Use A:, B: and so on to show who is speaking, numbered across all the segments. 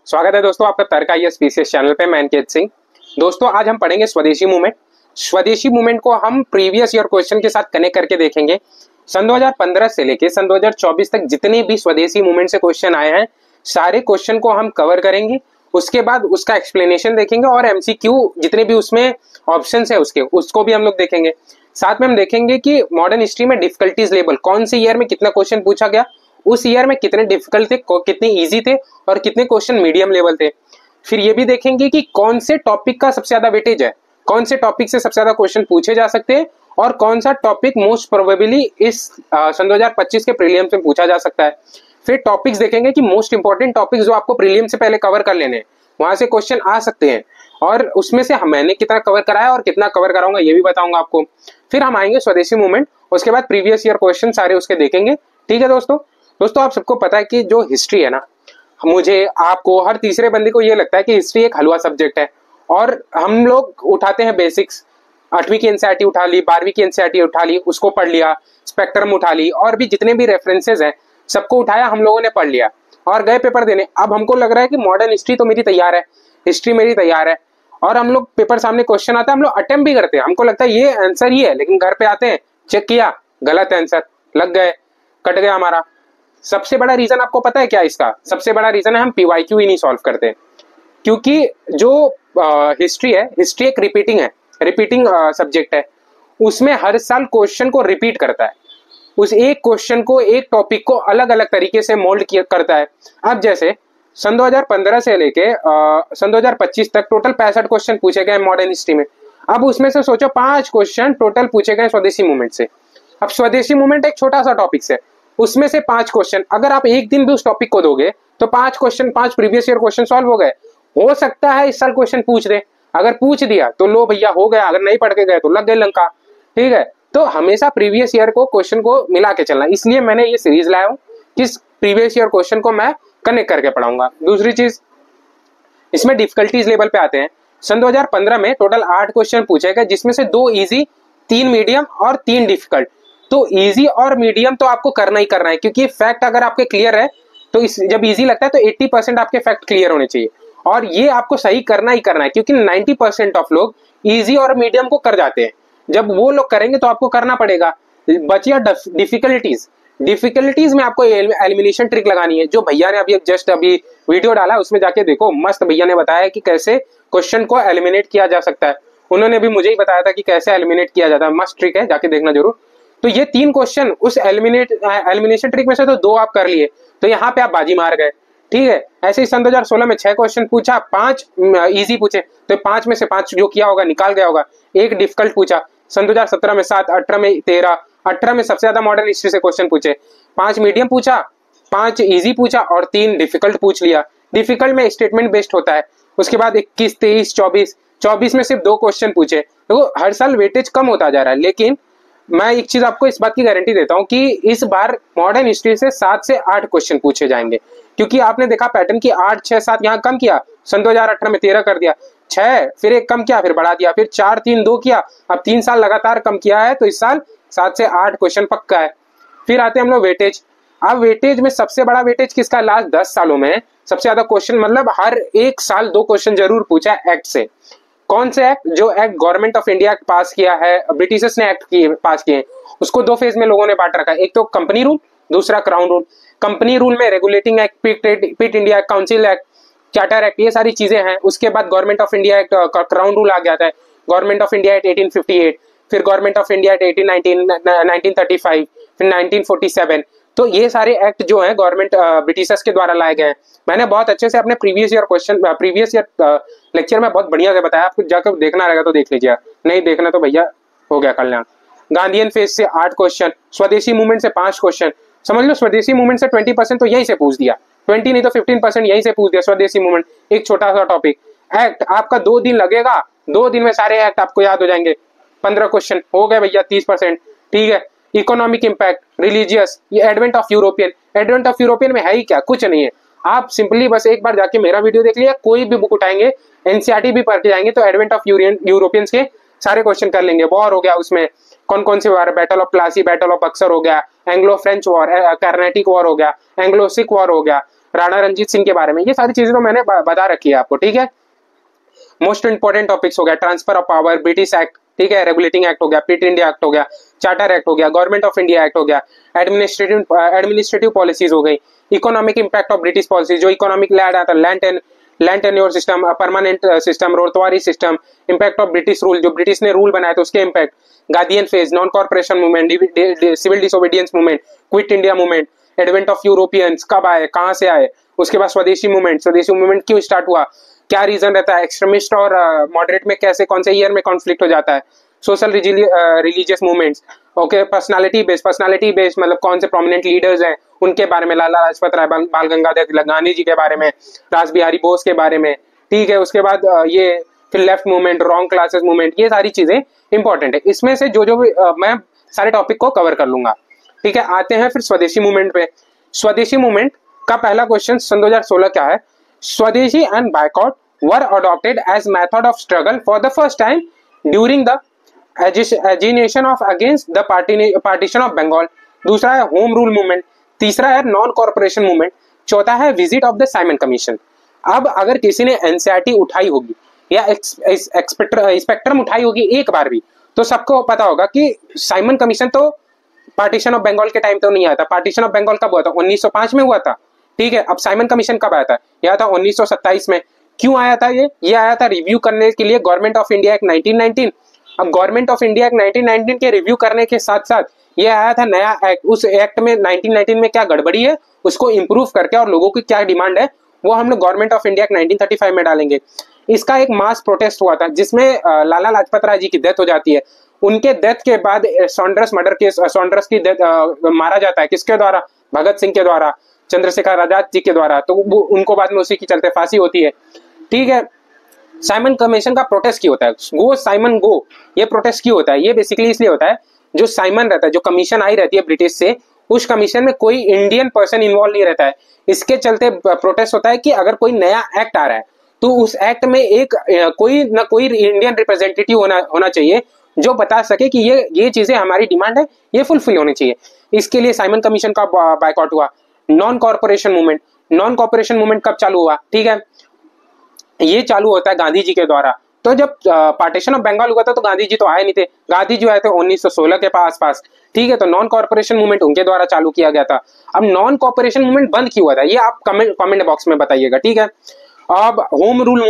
A: स्वागत है दोस्तों आपका तर्क आईएएस पीसीएस चैनल पे। मैं अंकित सिंह। दोस्तों आज हम पढ़ेंगे स्वदेशी मूवमेंट। स्वदेशी मूवमेंट को हम प्रीवियस ईयर क्वेश्चन के साथ कनेक्ट करके देखेंगे। सन 2015 से लेके सन 2024 तक जितने भी स्वदेशी मूवमेंट से क्वेश्चन आए हैं सारे क्वेश्चन को हम कवर करेंगे। उसके बाद उसका एक्सप्लेनेशन देखेंगे और एमसीक्यू जितने भी उसमें ऑप्शंस है उसको भी हम लोग देखेंगे। साथ में हम देखेंगे कि मॉडर्न हिस्ट्री में डिफिकल्टीज लेवल कौन से ईयर में कितना क्वेश्चन पूछा गया, उस ईयर में कितने डिफिकल्ट थे, कितने इजी थे और कितने क्वेश्चन मीडियम लेवल थे। फिर ये भी देखेंगे कि कौन से टॉपिक का सबसे ज्यादा वेटेज है, कौन से टॉपिक से सबसे ज्यादा क्वेश्चन पूछे जा सकते हैं और कौन सा टॉपिक मोस्ट प्रोबेबली इस सन 2025 के प्रीलियम्स में पूछा जा सकता है। फिर टॉपिक्स देखेंगे कि मोस्ट इंपॉर्टेंट टॉपिक्स जो आपको प्रीलियम से पहले कवर कर लेने हैं, वहां से क्वेश्चन आ सकते हैं और उसमें से मैंने कितना कवर कराया और कितना कवर कराऊंगा ये भी बताऊंगा आपको। फिर हम आएंगे स्वदेशी मूवमेंट, उसके बाद प्रीवियस ईयर क्वेश्चन सारे उसके देखेंगे। ठीक है दोस्तों आप सबको पता है कि जो हिस्ट्री है ना, मुझे आपको हर तीसरे बंदे को ये लगता है कि हिस्ट्री एक हलवा सब्जेक्ट है और हम लोग उठाते हैं बेसिक्स, 8वीं की एनसीईआरटी उठा ली, 12वीं की एनसीईआरटी उठा ली, उसको पढ़ लिया, स्पेक्ट्रम उठा ली और भी जितने भी रेफरेंसेज हैं सबको उठाया, हम लोगों ने पढ़ लिया और गए पेपर देने। अब हमको लग रहा है कि मॉडर्न हिस्ट्री तो मेरी तैयार है, हिस्ट्री मेरी तैयार है और हम लोग पेपर सामने क्वेश्चन आता है, हम लोग अटेम्प्ट भी करते हैं, हमको लगता है ये आंसर ही है, लेकिन घर पे आते हैं चेक किया गलत आंसर, लग गए, कट गया हमारा। सबसे बड़ा रीजन आपको पता है क्या इसका? सबसे बड़ा रीजन है हम पीवाईक्यू ही नहीं सॉल्व करते, क्योंकि जो हिस्ट्री है, हिस्ट्री एक रिपीटिंग सब्जेक्ट है, उसमें हर साल क्वेश्चन को रिपीट करता है, उस एक क्वेश्चन को, एक टॉपिक को अलग अलग तरीके से मोल्ड करता है। अब जैसे सन 2015 से लेके सन 2025 तक टोटल 65 क्वेश्चन पूछे गए मॉडर्न हिस्ट्री में। अब उसमें से सोचो 5 क्वेश्चन टोटल पूछे गए स्वदेशी मूवमेंट से। अब स्वदेशी मूवमेंट एक छोटा सा टॉपिक है, उसमें से 5 क्वेश्चन अगर आप एक दिन भी उस टॉपिक को दोगे तो 5 question, 5 previous year question solve हो गए। हो सकता है इस साल क्वेश्चन पूछ दे, अगर पूछ दिया तो लो भैया हो गया, अगर नहीं पढ़ के गए तो लग गए लंका। ठीक है, तो हमेशा प्रीवियस ईयर को क्वेश्चन को मिला के चलना, इसलिए मैंने ये सीरीज लाया हूं कि प्रीवियस ईयर क्वेश्चन को मैं कनेक्ट करके पढ़ाऊंगा। दूसरी चीज, इसमें डिफिकल्टीज लेवल पे आते हैं। सन 2015 में टोटल 8 क्वेश्चन पूछे गए, जिसमें से 2 इजी, 3 मीडियम और 3 डिफिकल्ट। तो इजी और मीडियम तो आपको करना ही करना है, क्योंकि फैक्ट अगर आपके क्लियर है तो जब इजी लगता है तो 80% आपके फैक्ट क्लियर होने चाहिए और ये आपको सही करना ही करना है, क्योंकि 90% ऑफ लोग इजी और मीडियम को कर जाते हैं। जब वो लोग करेंगे तो आपको करना पड़ेगा। बचिया डिफिकल्टीज में आपको एलिमिनेशन ट्रिक लगानी है, जो भैया ने अभी वीडियो डाला उसमें जाके देखो, मस्त भैया ने बताया कि कैसे क्वेश्चन को एलिमिनेट किया जा सकता है। उन्होंने भी मुझे ही बताया था कि कैसे एलिमिनेट किया जाता है, मस्त ट्रिक है, जाके देखना जरूर। तो ये 3 क्वेश्चन उस एलिमिनेशन ट्रिक में से तो 2 आप कर लिए, तो यहाँ पे आप बाजी मार गए। ठीक है, ऐसे ही सन 2016 में 6 क्वेश्चन पूछा, 5 इजी पूछे, तो 5 में से 5 जो किया होगा निकाल गया होगा। एक डिफिकल्ट पूछा, सन 2017 में 7, 18 में 13, 18 में सबसे ज्यादा मॉडर्न हिस्ट्री से क्वेश्चन पूछे, 5 मीडियम पूछा, 5 इजी पूछा और 3 डिफिकल्ट पूछ लिया। डिफिकल्ट में स्टेटमेंट बेस्ड होता है। उसके बाद 21, 23, 24 में सिर्फ 2 क्वेश्चन पूछे। तो हर साल वेटेज कम होता जा रहा है, लेकिन मैं एक चीज आपको इस बात की गारंटी देता हूं कि इस बार मॉडर्न हिस्ट्री से 7 से 8 क्वेश्चन पूछे जाएंगे, क्योंकि आपने देखा पैटर्न की 8, 6, 7 यहाँ कम किया, सन 2018 में 13 कर दिया, 6 फिर 1 कम किया, फिर बढ़ा दिया, फिर 4, 3, 2 किया, अब 3 साल लगातार कम किया है, तो इस साल 7 से 8 क्वेश्चन पक्का है। फिर आते हैं हम लोग वेटेज। अब वेटेज में सबसे बड़ा वेटेज किसका? लास्ट 10 सालों में सबसे ज्यादा क्वेश्चन, मतलब हर एक साल 2 क्वेश्चन जरूर पूछा एक्ट से। कौन से एक्ट? जो एक्ट गवर्नमेंट ऑफ इंडिया पास किया है, ब्रिटिशर्स ने एक्ट पास किए, उसको 2 फेज में लोगों ने बांट रखा है, एक तो कंपनी रूल, दूसरा क्राउन रूल। कंपनी रूल में regulating act, Pitt India act, council act, charter act, ये सारी चीजें हैं। उसके बाद government of India act, crown rule आ गया था, गवर्नमेंट ऑफ इंडिया एक्ट 1858, फिर गवर्नमेंट ऑफ इंडिया एक्ट 1935, फिर 1947। तो ये सारे एक्ट जो है गवर्नमेंट ब्रिटिशर्स के द्वारा लाए गए हैं। मैंने बहुत अच्छे से अपने प्रीवियस ईयर लेक्चर में बहुत बढ़िया से बताया, आपको जाकर देखना रहेगा तो देख लीजिए, नहीं देखना तो भैया हो गया कल्याण। गांधीयन फेज से 8 क्वेश्चन, स्वदेशी मूवमेंट से 5 क्वेश्चन। समझ लो स्वदेशी मूवमेंट से 20% तो यहीं से पूछ दिया, 20 नहीं तो 15% यहीं से पूछ दिया स्वदेशी मूवमेंट, एक छोटा सा टॉपिक। एक्ट आपका 2 दिन लगेगा, 2 दिन में सारे एक्ट आपको याद हो जाएंगे। 15 क्वेश्चन हो गए भैया, 30%। ठीक है, इकोनॉमिक इंपैक्ट, रिलीजियस, ये एडवेंट ऑफ यूरोपियन में है ही क्या? कुछ नहीं है। आप सिंपली बस एक बार जाके मेरा वीडियो देख लिया, कोई भी बुक उठाएंगे, एनसीईआरटी भी पढ़ के जाएंगे तो एडवेंट ऑफ यूरोपियंस के सारे क्वेश्चन कर लेंगे। वॉर हो गया, उसमें कौन कौन से war, battle of Plassey, battle of Buxar हो गया, Anglo French war, Carnatic war हो गया, एंग्लो सिख वॉर हो गया, राणा रंजीत सिंह के बारे में, ये सारी चीजें तो मैंने बता रखी है आपको, ठीक है। मोस्ट इंपोर्टेंट टॉपिक्स हो गया transfer of power, British act, ठीक है, रेगुलेटिंग एक्ट हो गया, फिट इंडिया एक्ट हो गया, चार्टर एक्ट हो गया, गवर्नमेंट ऑफ इंडिया एक्ट हो गया, एडमिनिस्ट्रेटिव पॉलिसीज हो गई, economic impact of British policy, जो इकोनॉमिक लैंड आता land tenure system, permanent system, Ryotwari system, impact of British rule, जो ब्रिटिश ने रूल बनाया था उसके impact, Gandhian phase, non cooperation movement, civil disobedience movement, quit India movement, advent of Europeans, कब आए, कहां से आए, उसके बाद स्वदेशी मूवमेंट क्यों स्टार्ट हुआ, क्या रीजन रहता है, एक्सट्रीमिस्ट और मॉडरेट में कैसे कौन से ईयर में कॉन्फ्लिक्ट हो जाता है, social religious movements, okay, personality based मतलब कौन से प्रोमिनेंट लीडर्स हैं उनके बारे में, लाला लाजपत राय, बाल गंगाधर तिलक, गांधी जी के बारे में, रास बिहारी बोस के बारे में, ठीक है। उसके बाद ये फिर left movement, wrong classes movement, ये सारी चीजें इंपॉर्टेंट है। इसमें से जो भी मैं सारे टॉपिक को कवर कर लूंगा, ठीक है। आते हैं फिर स्वदेशी मूवमेंट पे। स्वदेशी मूवमेंट का पहला क्वेश्चन सन 2016 क्या है, Swadeshi and boycott were adopted as method of struggle for the first time during the agitation of against the partition of Bengal. दूसरा है होम रूल मूवमेंट, तीसरा है नॉन कॉर्पोरेशन मूवमेंट, चौथा है visit of the Simon commission. अब अगर किसी ने एनसीईआरटी उठाई होगी या स्पेक्ट्रम उठाई होगी एक बार भी, तो सबको पता होगा कि साइमन कमीशन तो पार्टीशन ऑफ बंगाल के टाइम तो नहीं आया था। पार्टीशन ऑफ बंगाल कब हुआ था, 1905 में हुआ था, ठीक है। अब साइमन कमीशन कब आया था, यह था 1927 में। क्यों आया था ये आया था रिव्यू करने के लिए गवर्नमेंट ऑफ इंडिया एक्ट 1919। अब गवर्नमेंट ऑफ इंडिया एक्ट 1919 के रिव्यू करने के साथ साथ ये आया था नया एक्ट। उस एक्ट में 1919 में क्या गड़बड़ी है उसको इंप्रूव करके और लोगों की क्या डिमांड है वो हम लोग गवर्नमेंट ऑफ इंडिया एक्ट 1935 में डालेंगे। इसका एक मास प्रोटेस्ट हुआ था जिसमें लाला लाजपत राय जी की डेथ हो जाती है। उनके डेथ के बाद सॉन्डर्स की डेथ मारा जाता है, किसके द्वारा, भगत सिंह के द्वारा, चंद्रशेखर आजाद जी के द्वारा, तो वो उनको बाद में उसी की चलते फांसी होती है, ठीक है। साइमन कमीशन का प्रोटेस्ट क्यों होता है, गो साइमन गो, ये प्रोटेस्ट क्यों होता है, ये बेसिकली इसलिए होता है जो साइमन रहता है, जो कमीशन आई रहती है ब्रिटिश से, उस कमीशन में कोई इंडियन पर्सन इन्वॉल्व नहीं रहता है। इसके चलते प्रोटेस्ट होता है कि अगर कोई नया एक्ट आ रहा है तो उस एक्ट में एक कोई ना कोई इंडियन रिप्रेजेंटेटिव होना चाहिए जो बता सके कि ये चीजें हमारी डिमांड है, ये फुलफिल होनी चाहिए। इसके लिए साइमन कमीशन का बायकॉट हुआ। नॉन कॉर्पोरेशन मूवमेंट कब चालू हुआ, ठीक है, ये चालू होता है गांधी जी के द्वारा। तो जब पार्टीशन ऑफ बंगाल हुआ था तो गांधी जी तो आए नहीं थे, गांधी जी आए थे 1916 के आसपास, ठीक है। तो नॉन कॉर्पोरेशन मूवमेंट उनके द्वारा चालू किया गया था। अब नॉन कॉर्पोरेशन मूवमेंट बंद क्यों हुआ था ये आप कमेंट बॉक्स में बताइएगा, ठीक है। अब होम रूल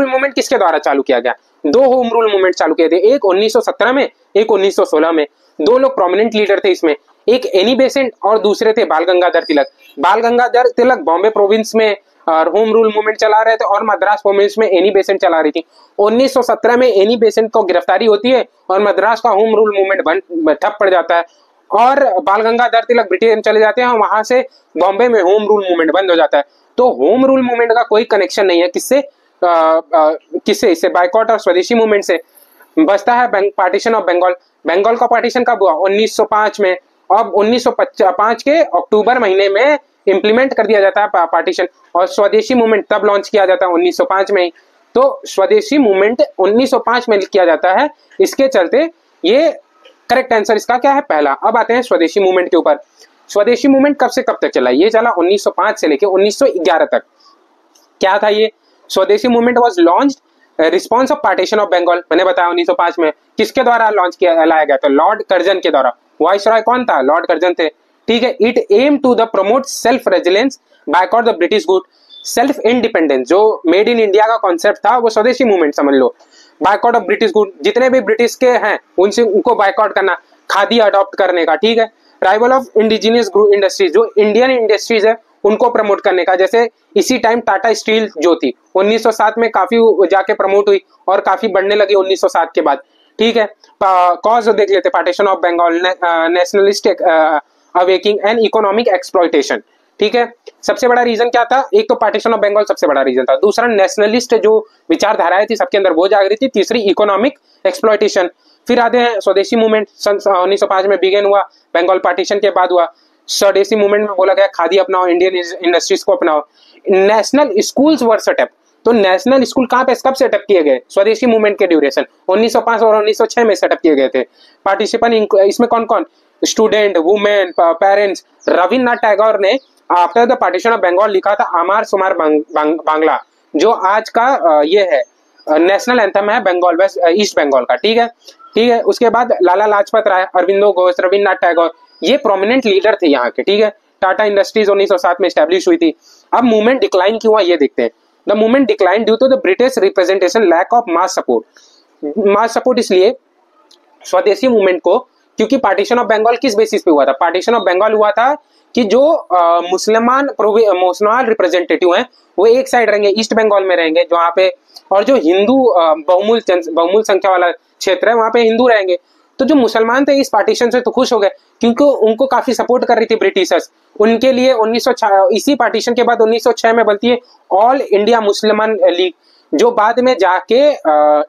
A: मूवमेंट किसके द्वारा चालू किया गया, दो होम रूल मूवमेंट चालू किए थे, एक 1917 में, एक 1916 में। दो लोग प्रोमिनेंट लीडर थे इसमें, एक एनी बेसेंट और दूसरे थे बाल गंगाधर तिलक। बाल गंगाधर तिलक बॉम्बे प्रोविंस में और होम रूल मूवमेंट चला रहे थे और मद्रास प्रोविंस में एनी बेसेंट चला रही थी। 1917 में एनी बेसेंट को गिरफ्तारी होती है और मद्रास का होम रूल मूवमेंट ठप पड़ जाता है और बाल गंगाधर तिलक ब्रिटेन चले जाते हैं और वहां से बॉम्बे में होम रूल मूवमेंट बंद हो जाता है। तो होम रूल मूवमेंट का कोई कनेक्शन नहीं है किससे इससे बायकॉट और स्वदेशी मूवमेंट से। बचता है पार्टीशन ऑफ बंगाल का पार्टीशन कब हुआ, 1905 में। अब 1905 के अक्टूबर महीने में इंप्लीमेंट कर दिया जाता है पार्टीशन और स्वदेशी मूवमेंट तब लॉन्च किया जाता है 1905 में ही। तो स्वदेशी मूवमेंट 1905 में किया जाता है, इसके चलते ये करेक्ट आंसर इसका क्या है, पहला। अब आते हैं स्वदेशी मूवमेंट के ऊपर। स्वदेशी मूवमेंट कब से कब तक चला, ये चला 1905 से लेकर 1911 तक। क्या था ये, Swadeshi movement was launched response of partition of Bengal. मैंने बताया 1905 में किसके द्वारा लॉन्च किया लाया गया था, लॉर्ड कर्जन के द्वारा। वाइसरॉय कौन था, लॉर्ड कर्जन थे, ठीक है। It aim to the promote self resilience boycott the British good, self independence जो मेड इन इंडिया का कॉन्सेप्ट था वो स्वदेशी मूवमेंट समझ लो। बायकॉट ऑफ ब्रिटिश गुड, जितने भी ब्रिटिश के हैं उनको बायकॉट करना, खादी अडॉप्ट करने का, ठीक है। राइवल ऑफ इंडिजिनियस इंडस्ट्रीज, जो इंडियन इंडस्ट्रीज है उनको प्रमोट करने का। जैसे इसी टाइम टाटा स्टील जो थी 1907 में काफी जाके प्रमोट हुई और काफी बढ़ने लगी 1907 के बाद, ठीक है। कॉज देख लेते, partition of Bengal, nationalistic awakening and economic exploitation, ठीक है। सबसे बड़ा रीजन क्या था, एक तो पार्टीशन ऑफ बंगाल सबसे बड़ा रीजन था, दूसरा नेशनलिस्ट जो विचारधाराएं थी सबके अंदर वो जागृत थी, तीसरी इकोनॉमिक एक्सप्लॉयटेशन। फिर आते हैं स्वदेशी मूवमेंट, 1905 में बिगेन हुआ, बंगाल पार्टीशन के बाद हुआ। स्वदेशी मूवमेंट में बोला गया खादी अपनाओ, इंडियन इंडस्ट्रीज को अपनाओ। नेशनल स्कूल्स वर सेटअप, तो नेशनल स्कूल कहाँ पे कब सेटअप किए गए, स्वदेशी मूवमेंट के ड्यूरेशन 1905 और 1906 में सेटअप किए गए थे। पार्टिसिपेंट इसमें कौन कौन, student, women, parents. Rabindranath Tagore ने after the partition of Bengal लिखा था अमार सुमार बांग्ला, जो आज का ये है नेशनल एंथम है बंगाल, वेस्ट ईस्ट बंगाल का। ठीक है, ठीक है। उसके बाद लाला लाजपत राय, अरविंदो घोष, रविन्द्रनाथ टैगोर, ये प्रोमिनेंट लीडर थे यहाँ के। ठीक है, टाटा इंडस्ट्रीज 1907 में स्टैब्लिश हुई थी। अब मूवमेंट डिक्लाइन क्यों हुआ ये देखते हैं। The movement decline due to the British representation, lack of mass support. Mass support इसलिए स्वदेशी मूवमेंट को, क्योंकि पार्टीशन ऑफ बंगाल किस बेसिस पे हुआ था। पार्टीशन ऑफ बंगाल हुआ था कि जो मुसलमान रिप्रेजेंटेटिव हैं वो एक साइड रहेंगे, ईस्ट बंगाल में रहेंगे जहाँ पे, और जो हिंदू बहुमूल संख्या वाला क्षेत्र है वहां पे हिंदू रहेंगे। तो जो मुसलमान थे इस पार्टीशन से तो खुश हो गए, क्योंकि उनको काफी सपोर्ट कर रही थी ब्रिटिशर्स। उनके लिए इसी पार्टीशन के बाद 1906 में बनती है ऑल इंडिया मुसलमान लीग, जो बाद में जाके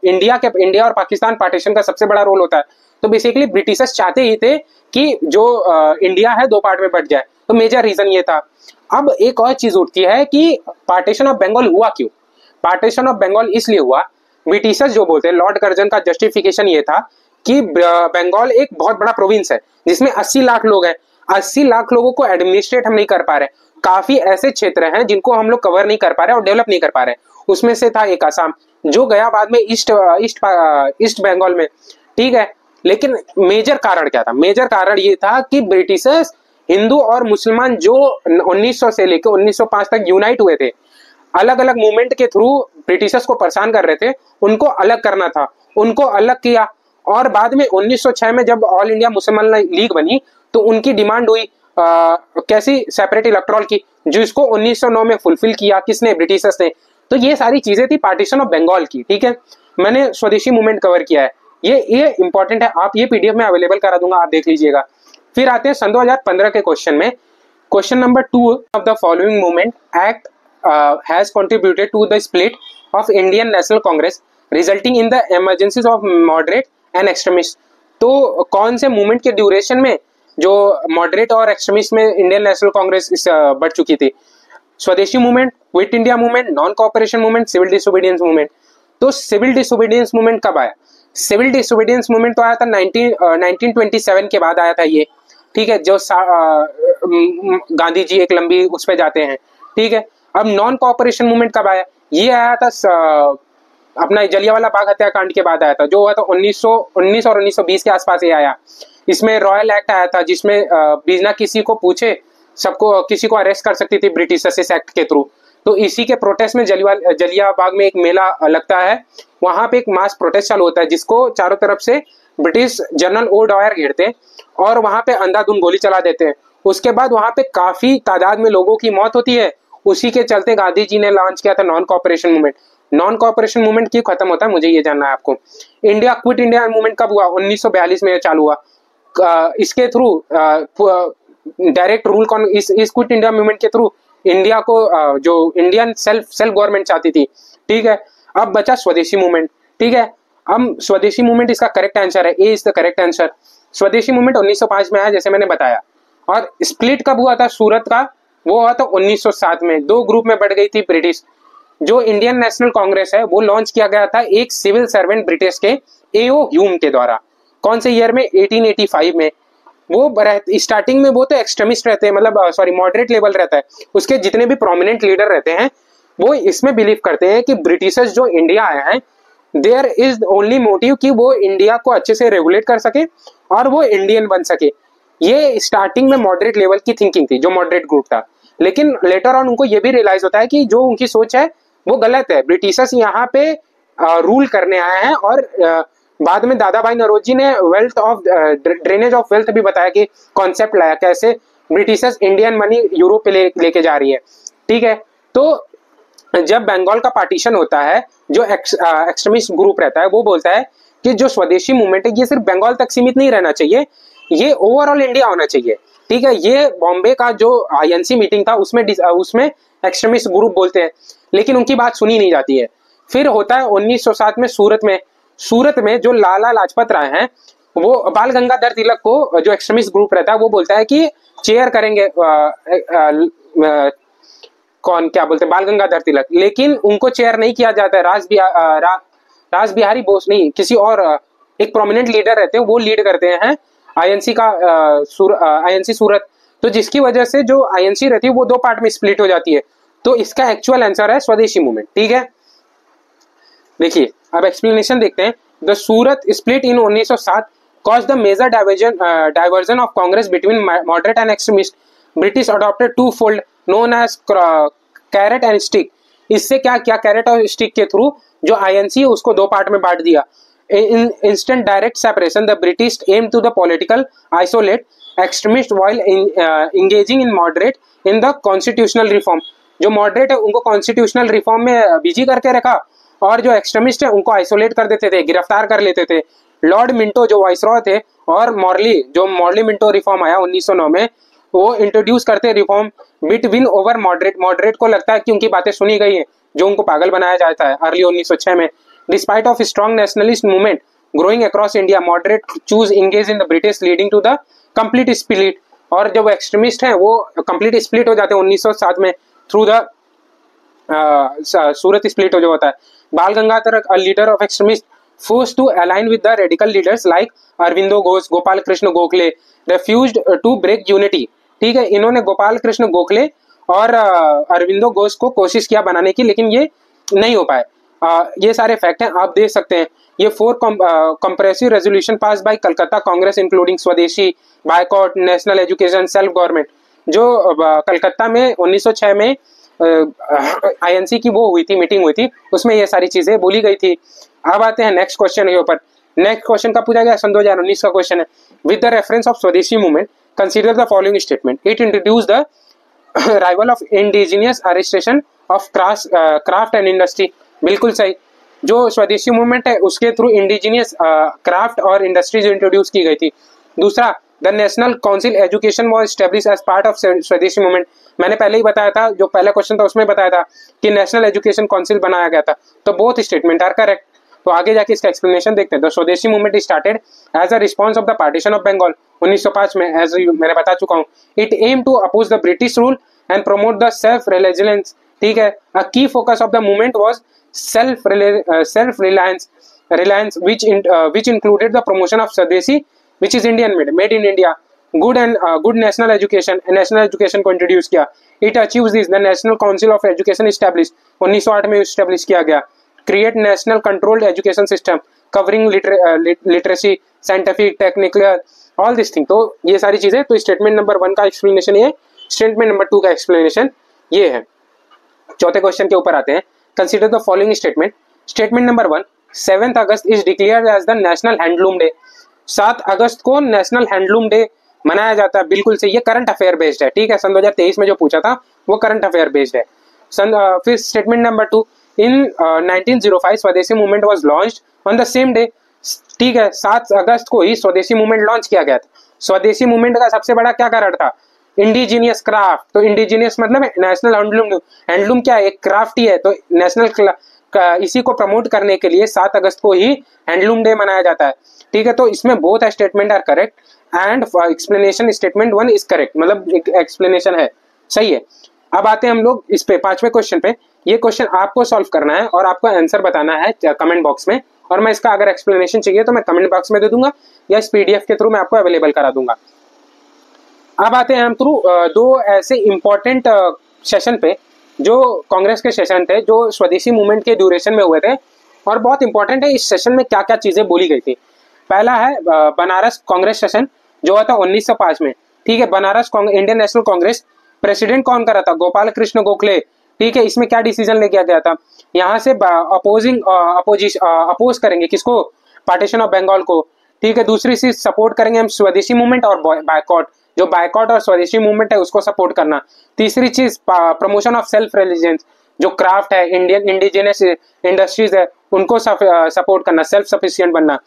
A: इंडिया और पाकिस्तान पार्टीशन का सबसे बड़ा रोल होता है। तो बेसिकली ब्रिटिशर्स चाहते ही थे कि जो इंडिया है दो पार्ट में बट जाए, तो मेजर रीजन ये था। अब एक और चीज उठती है कि पार्टीशन ऑफ बंगाल हुआ क्यों। पार्टीशन ऑफ बंगाल इसलिए हुआ, ब्रिटिशर्स जो बोलते हैं, लॉर्ड कर्जन का जस्टिफिकेशन ये था कि बंगाल एक बहुत बड़ा प्रोविंस है जिसमें 80 लाख लोग हैं। 80 लाख लोगों को एडमिनिस्ट्रेट हम नहीं कर पा रहे, काफी ऐसे क्षेत्र हैं जिनको हम लोग कवर नहीं कर पा रहे और डेवलप नहीं कर पा रहे। उसमें से था एक आसाम, जो गया बाद में ईस्ट बंगाल में। ठीक है, लेकिन मेजर कारण क्या था। मेजर कारण ये था कि ब्रिटिशर्स हिंदू और मुसलमान जो 1900 से लेकर 1905 तक यूनाइट हुए थे, अलग अलग मूवमेंट के थ्रू ब्रिटिशर्स को परेशान कर रहे थे, उनको अलग करना था, उनको अलग किया। और बाद में 1906 में जब ऑल इंडिया मुसलमान लीग बनी तो उनकी डिमांड हुई कैसी, सेपरेट इलेक्टोरल की, जो इसको 1909 में फुलफिल किया किसने, ब्रिटिशर्स ने। तो ये सारी चीजें थी पार्टीशन ऑफ बंगाल की। ठीक है, मैंने स्वदेशी मूवमेंट कवर किया है, ये इंपॉर्टेंट है। आप ये पीडीएफ में अवेलेबल करा दूंगा, आप देख लीजिएगा। फिर आते हैं सन 2015 के क्वेश्चन में। Question number 2 of the following movement act has contributed to the split of Indian National Congress resulting in the emergencies of moderate and extremist. तो कौन से मूवमेंट के ड्यूरेशन में जो मॉडरेट और एक्सट्रीमिस्ट में इंडियन नेशनल कांग्रेस बढ़ चुकी थी। Swadeshi movement, quit India movement, non cooperation movement, civil disobedience movement. तो सिविल डिसोबीडियंस मूवमेंट कब आया। सिविल डिसोबीडियंस मूवमेंट तो आया था 1927 के बाद आया था ये। ठीक है, जो गांधी जी एक लंबी उस पे जाते हैं। ठीक है, अब नॉन कोऑपरेशन मूवमेंट कब आया, ये आया था अपना जलियांवाला बाग हत्याकांड के बाद आया था, जो हुआ था 1919 और 1920 के आसपास ये आया। इसमें रॉयल एक्ट आया था जिसमें बिना किसी को पूछे सबको, किसी को अरेस्ट कर सकती थी ब्रिटिशर्स इस एक्ट के थ्रू। तो इसी के प्रोटेस्ट में जलिया बाग में एक मेला लगता है, वहां पे एक मास प्रोटेस्ट चालू होता है जिसको चारों तरफ से ब्रिटिश जनरल ओडायर घेरते हैं और वहां पे अंधाधुंध गोली चला देते हैं। उसके बाद वहां पे काफी तादाद में लोगों की मौत होती है। उसी के चलते गांधी जी ने लॉन्च किया था non cooperation movement. Non cooperation movement क्यों खत्म होता है मुझे ये जानना है आपको। इंडिया क्विट इंडिया मूवमेंट कब हुआ, 1942 में चालू हुआ। इसके थ्रू डायरेक्ट रूल कौन, इस क्विट इंडिया मूवमेंट के थ्रू इंडिया को जो इंडियन सेल्फ गवर्नमेंट चाहती थी। ठीक है, अब बचा स्वदेशी मूवमेंट। ठीक है, अब स्वदेशी मूवमेंट इसका करेक्ट आंसर है, ए इज द करेक्ट आंसर। स्वदेशी मूवमेंट 1905 में आया जैसे मैंने बताया। और स्प्लिट कब हुआ था सूरत का, वो हुआ था 1907 में। दो ग्रुप में बढ़ गई थी ब्रिटिश। जो इंडियन नेशनल कांग्रेस है वो लॉन्च किया गया था एक सिविल सर्वेंट ब्रिटिश के एओ ह्यूम के द्वारा। कौन से ईयर में, 1885 में। वो स्टार्टिंग में वो तो एक्सट्रीमिस्ट रहते हैं, मतलब सॉरी मॉडरेट लेवल रहता है। उसके जितने भी प्रोमिनेंट लीडर रहते हैं वो इसमें बिलीव करते हैं कि ब्रिटिशर्स जो इंडिया आए हैं देयर इज ओनली मोटिव कि वो इंडिया को अच्छे से रेगुलेट कर सके और वो इंडियन बन सके। ये स्टार्टिंग में मॉडरेट लेवल की थिंकिंग थी, जो मॉडरेट ग्रुप था। लेकिन लेटर ऑन उनको ये भी रियलाइज होता है कि जो उनकी सोच है वो गलत है। ब्रिटिशर्स यहाँ पे रूल करने आए हैं। और बाद में दादा भाई नौरोजी ने wealth of drainage of wealth भी बताया कि कॉन्सेप्ट लाया कैसे ब्रिटिशर्स इंडियन मनी यूरोप पे लेके जा रही है। ठीक है, तो जब बंगाल का पार्टीशन होता है जो एक्सट्रीमिस्ट ग्रुप रहता है वो बोलता है कि जो स्वदेशी मूवमेंट है ये सिर्फ बंगाल तक सीमित नहीं रहना चाहिए, ये ओवरऑल इंडिया होना चाहिए। ठीक है, ये बॉम्बे का जो आईएनसी मीटिंग था उसमें एक्सट्रीमिस्ट ग्रुप बोलते हैं, लेकिन उनकी बात सुनी नहीं जाती है। फिर होता है 1907 में सूरत में जो लाला लाजपत राय हैं वो बाल गंगाधर तिलक को, जो एक्सट्रीमिस्ट ग्रुप रहता है वो बोलता है कि चेयर करेंगे कौन, क्या बोलते हैं, बाल गंगाधर तिलक। लेकिन उनको चेयर नहीं किया जाता है, राज बिहारी बोस नहीं, किसी और एक प्रोमिनेंट लीडर रहते हैं वो लीड करते हैं आईएनसी सूरत। तो जिसकी वजह से जो आईएनसी रहती है वो दो पार्ट में स्प्लिट हो जाती है। तो इसका एक्चुअल आंसर है स्वदेशी मूवमेंट। ठीक है, देखिए अब एक्सप्लेनेशन देखते हैं। The Surat split in 1907 caused the major diversion of Congress between moderate and extremist. British adopted two-fold known as carrot and stick. इससे क्या किया, कैरेट और स्टिक के थ्रू जो आईएनसी है उसको दो पार्ट में बांट दिया। In instant direct separation, the British aimed to the political isolate extremist while engaging in moderate in the constitutional reform. जो मॉडरेट है उनको कॉन्स्टिट्यूशनल रिफॉर्म में बिजी करके रखा और जो एक्सट्रीमिस्ट है उनको आइसोलेट कर देते थे, गिरफ्तार कर लेते थे। लॉर्ड मिंटो जो वाइसरॉय थे और मॉर्ली मिंटो रिफॉर्म आया 1909 में, वो इंट्रोड्यूस करते reform bit win over moderate को लगता है कि उनकी बातें सुनी गई है, जो उनको पागल बनाया जाता है अर्ली 1906 में। Despite of strong nationalist movement growing across India, moderate choose engage in the British leading to the complete split. और जब एक्सट्रीमिस्ट हैं वो कंप्लीट स्प्लिट हो जाते हैं 1907 में थ्रू द सूरत स्प्लिट जो होता है। बाल Gangadhar, a leader of extremists, forced to align with the radical leaders like Aurobindo Ghosh, Gopal Krishna Gokhale, refused to break unity। ठीक है, इन्होंने गोपाल कृष्ण गोखले और अरविंदो घोष को कोशिश किया बनाने की, लेकिन ये नहीं हो पाए। ये सारे फैक्ट हैं, आप देख सकते हैं। ये 4 comprehensive resolution pass by Calcutta Congress including Swadeshi, boycott, national education, self government, जो कलकत्ता में 1906 में आईएनसी की वो हुई थी, मीटिंग हुई थी, उसमें ये सारी चीजें बोली गई थी। अब आते हैं नेक्स्ट क्वेश्चन के ऊपर। नेक्स्ट क्वेश्चन का पूछा गया सन 2019 का क्वेश्चन है। With the reference of Swadeshi movement consider the following statement. It introduce the revival of indigenous artisanship of craft and industry. बिल्कुल सही, जो स्वदेशी मूवमेंट है उसके थ्रू इंडिजिनियस क्राफ्ट और इंडस्ट्रीज इंट्रोड्यूस की गई थी। दूसरा, the national council education was establish as part of Swadeshi movement. मैंने पहले ही बताया था, जो पहला क्वेश्चन था उसमें बताया था कि नेशनल एजुकेशन काउंसिल बनाया गया था। तो बोथ स्टेटमेंट आर करेक्ट। तो आगे जाके इसका एक्सप्लेनेशन देखते हैं। The Swadeshi movement started as a response of the partition of Bengal 1905 में, एज मैंने बता चुका हूँ। It aim to oppose the British rule and promote the self reliance. ठीक है, a key focus of the movement was self reliance which included the promotion of Swadeshi, which is Indian made in India, good national education को introduce किया। It achieves this, the National Council of Education established 1908 में establish किया गया। Create national controlled education system covering literacy, scientific, technical, all this thing। तो ये सारी चीजें, तो स्टेटमेंट नंबर 1 का एक्सप्लेनेशन ये, स्टेटमेंट नंबर 2 का एक्सप्लेनेशन ये है। चौथे क्वेश्चन के ऊपर आते हैं। Consider the following statement. Statement number 1, 7 August is declared as the national handloom day. 7 अगस्त को नेशनल हैंडलूम डे मनाया जाता है। बिल्कुल सही, ये करंट अफेयर बेस्ड है। ठीक है, सन 2023 में जो पूछा था वो करंट अफेयर बेस्ड है। फिर स्टेटमेंट नंबर 2, इन 1905 स्वदेशी movement was launched on the same day. ठीक है, 7 अगस्त को ही स्वदेशी मूवमेंट लॉन्च किया गया था। स्वदेशी मूवमेंट का सबसे बड़ा क्या कारण था? Indigenous craft. तो इंडिजीनियस मतलब नेशनल हैंडलूम। हैंडलूम क्या है? एक क्राफ्ट ही है। तो नेशनल इसी को प्रमोट करने के लिए 7 अगस्त को ही हैंडलूम डे मनाया जाता है। ठीक है, तो इसमें both statement are correct and explanation statement 1 is correct, मतलब एक्सप्लेनेशन है सही है। अब आते हैं हम लोग इस पे 5वें क्वेश्चन पे। ये क्वेश्चन आपको सॉल्व करना है और आपको आंसर बताना है कमेंट बॉक्स में, और मैं इसका अगर एक्सप्लेनेशन चाहिए तो मैं कमेंट बॉक्स में दे दूंगा या इस पीडीएफ के थ्रू मैं आपको अवेलेबल करा दूंगा। अब आते हैं हम थ्रू 2 ऐसे इंपॉर्टेंट सेशन पे जो कांग्रेस के सेशन थे, जो स्वदेशी मूवमेंट के ड्यूरेशन में हुए थे, और बहुत इंपॉर्टेंट है इस सेशन में क्या क्या चीजें बोली गई थी। पहला है बनारस कांग्रेस सेशन जो हुआ था 1905 में। ठीक है, Banaras Indian National Congress, president कौन करा था? गोपाल कृष्ण गोखले। ठीक है, इसमें क्या डिसीजन ले गया था? यहाँ से अपोज करेंगे किसको? पार्टीशन ऑफ बंगाल को। ठीक है, दूसरी चीज सपोर्ट करेंगे हम स्वदेशी मूवमेंट और बायकॉट, जो बायकॉट और स्वदेशी मूवमेंट है उसको सपोर्ट करना। तीसरी चीज प्रमोशन ऑफ सेल्फ रिलायंस, जो क्राफ्ट है, इंडियन इंडिजिनियस इंडस्ट्रीज है, उनको सपोर्ट करना, सेल्फ सफिशिएंट बनना।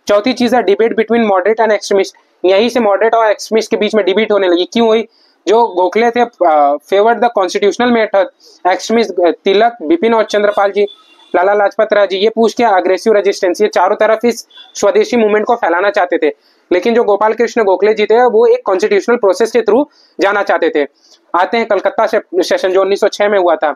A: चौथी चीज है debate between moderate and extremist. यहीं से मॉडरेट और एक्सट्रीमिस्ट के बीच में डिबेट होने लगी। क्यों हुई? जो गोखले थे favoured the constitutional method, extremist Tilak, Bipin और चंद्रपाल जी, लाला लाजपत राय जी, ये पूछ के अग्रेसिव रेजिस्टेंस, ये चारों तरफ इस स्वदेशी मूवमेंट को फैलाना चाहते थे। लेकिन जो गोपाल कृष्ण गोखले जी थे वो एक कॉन्स्टिट्यूशनल प्रोसेस के थ्रू जाना चाहते थे। आते हैं कलकत्ता सेशन जो 1906 में हुआ था।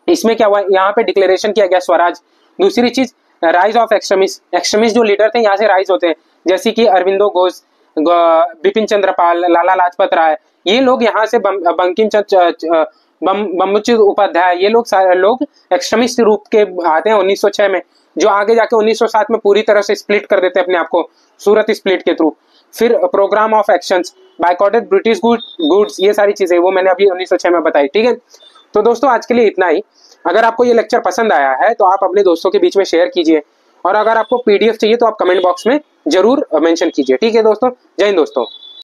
A: इसमें क्या हुआ? यहाँ पे डिक्लेरेशन किया गया स्वराज। दूसरी चीज राइज ऑफ एक्सट्रीमिस्ट जो लीडर थे यहाँ से राइज होते हैं, जैसे कि अरविंदो घोष, बिपिन चंद्र पाल, लाला लाजपत राय, ये लोग यहाँ से बंकिम चंद्र बंबुचित उपाध्याय, ये लोग एक्सट्रीमिस्ट रूप के आते हैं 1906 में, जो आगे जाके 1907 में पूरी तरह से स्प्लिट कर देते हैं अपने आप को सूरत स्प्लिट के थ्रू। फिर program of actions, boycotted British goods, ये सारी चीजें वो मैंने अभी 1906 में बताई। ठीक है, तो दोस्तों आज के लिए इतना ही। अगर आपको ये लेक्चर पसंद आया है तो आप अपने दोस्तों के बीच में शेयर कीजिए, और अगर आपको पीडीएफ चाहिए तो आप कमेंट बॉक्स में जरूर मेंशन कीजिए। ठीक है दोस्तों, जय हिंद दोस्तों।